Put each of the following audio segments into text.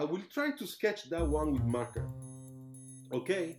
I will try to sketch that one with marker. Okay?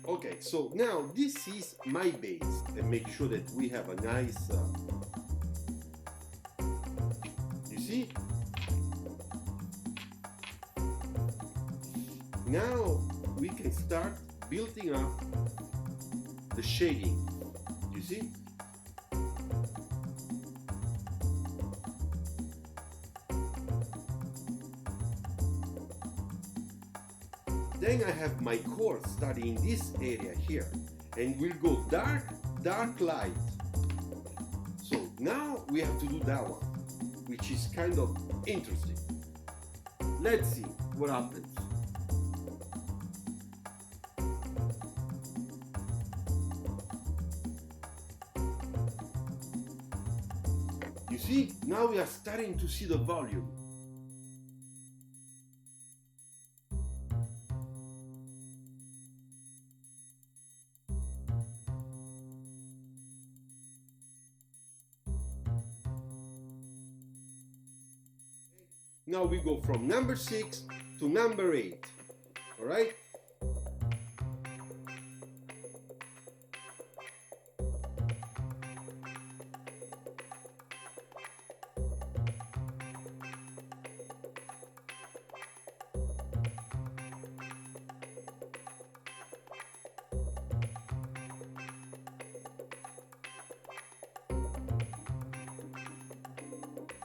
Okay, so now this is my base, and make sure that we have a nice, you see? Now we can start building up the shading, you see? Then I have my core starting in this area here, and we'll go dark, dark, light. So now we have to do that one, which is kind of interesting. Let's see what happens. You see, now we are starting to see the volume. Now we go from number 6 to number 8, all right?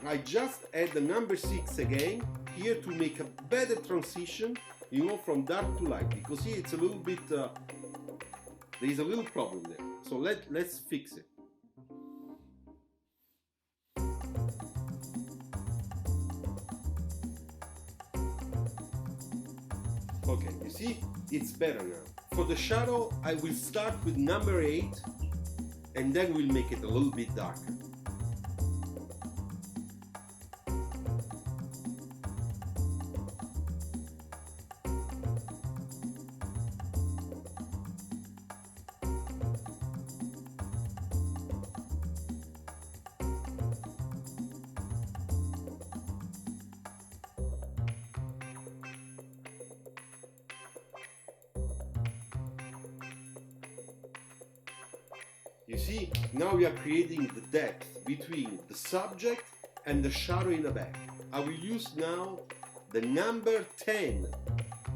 I just add the number 6 again here to make a better transition, you know, from dark to light, because here it's a little bit, there is a little problem there. So let's fix it. Okay, you see, it's better now. For the shadow, I will start with number 8, and then we'll make it a little bit darker. You see, now we are creating the depth between the subject and the shadow in the back. I will use now the number 10.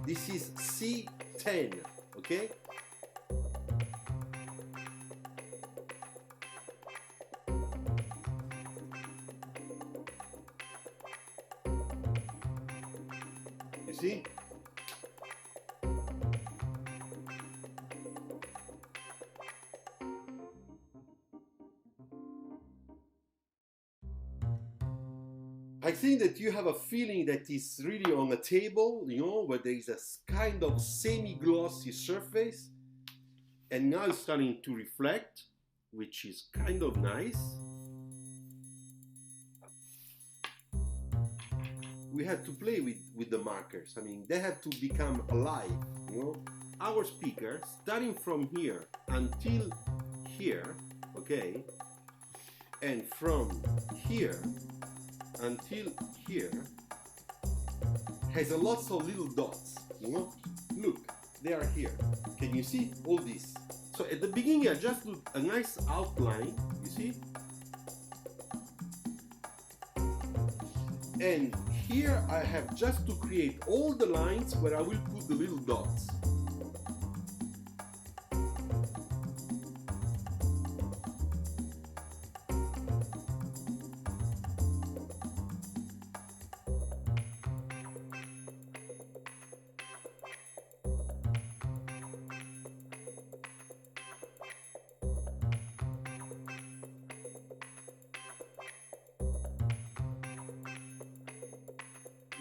This is C10, okay? You see? I think that you have a feeling that is really on a table, you know, where there is a kind of semi-glossy surface, and now it's starting to reflect, which is kind of nice. We have to play with the markers. I mean, they have to become alive, you know. Our speaker, starting from here until here, okay, and from here until here, has a lots of little dots, you know. Look, they are here. Can you see all this? So at the beginning I just do a nice outline, you see, and here I have just to create all the lines where I will put the little dots.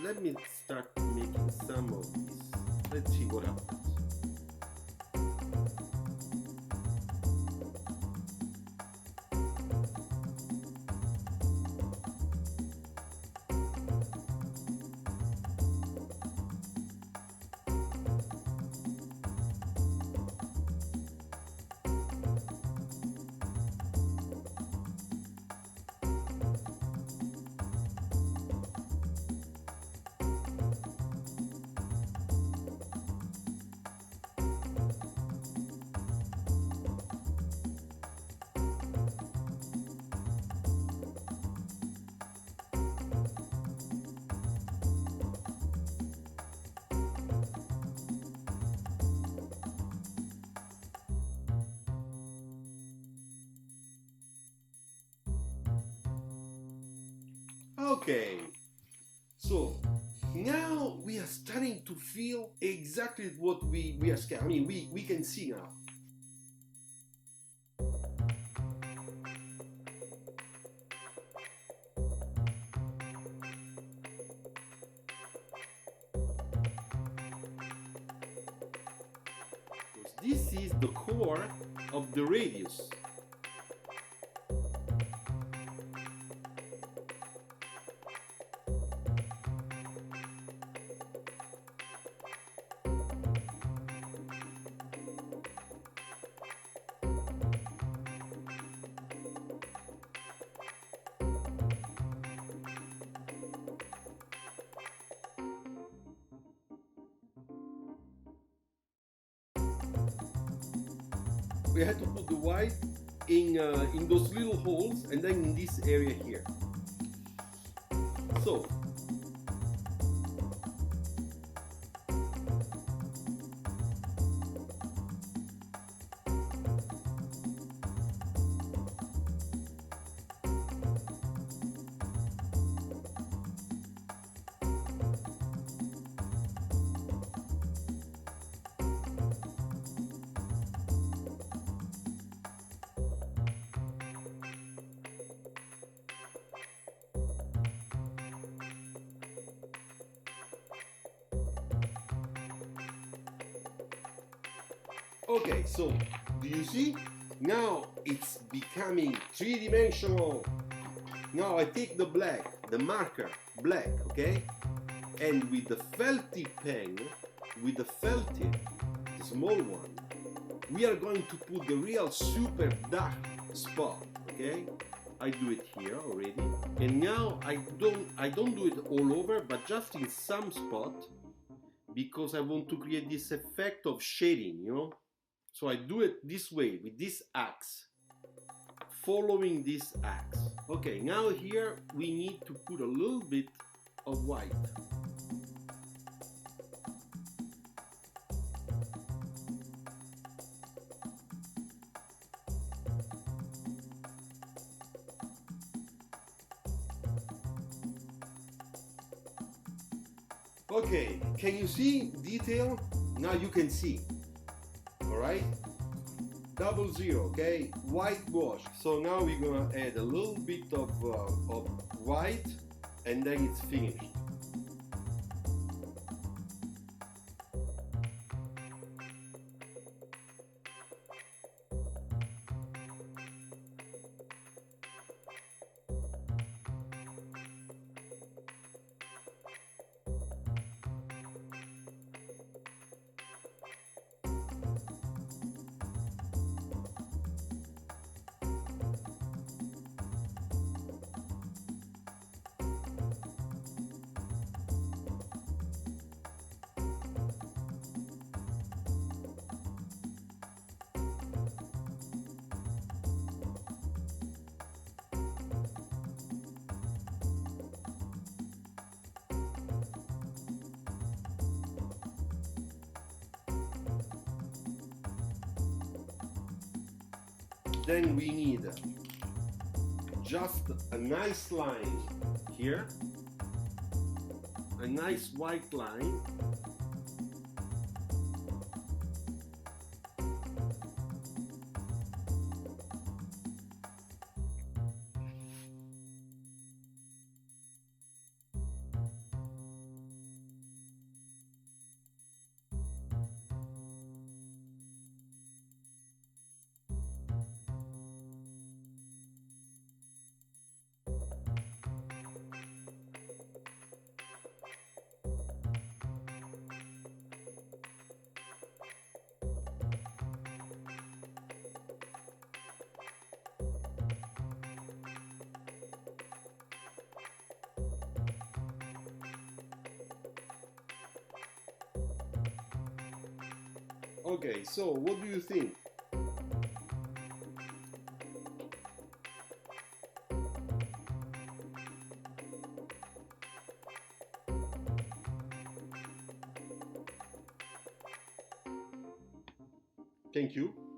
Let me start making some of these. Let's see what happens. Okay, so now we are starting to feel exactly what we are scared. I mean, we can see now. This is the core of the radius. We had to put the white in those little holes and then in this area here. So okay, so do you see? Now it's becoming three-dimensional. Now I take the black, the marker, black, okay? And with the felty pen, with the felty, the small one, we are going to put the real super dark spot, okay? I do it here already. And now I don't do it all over, but just in some spot, because I want to create this effect of shading, you know? So I do it this way, with this axe, following this axe. Okay, now here we need to put a little bit of white. Okay, can you see detail? Now you can see. Alright, 00, okay, white wash. So now we're gonna add a little bit of white and then it's finished. then we need just a nice line here, a nice white line. Okay, so what do you think? Thank you.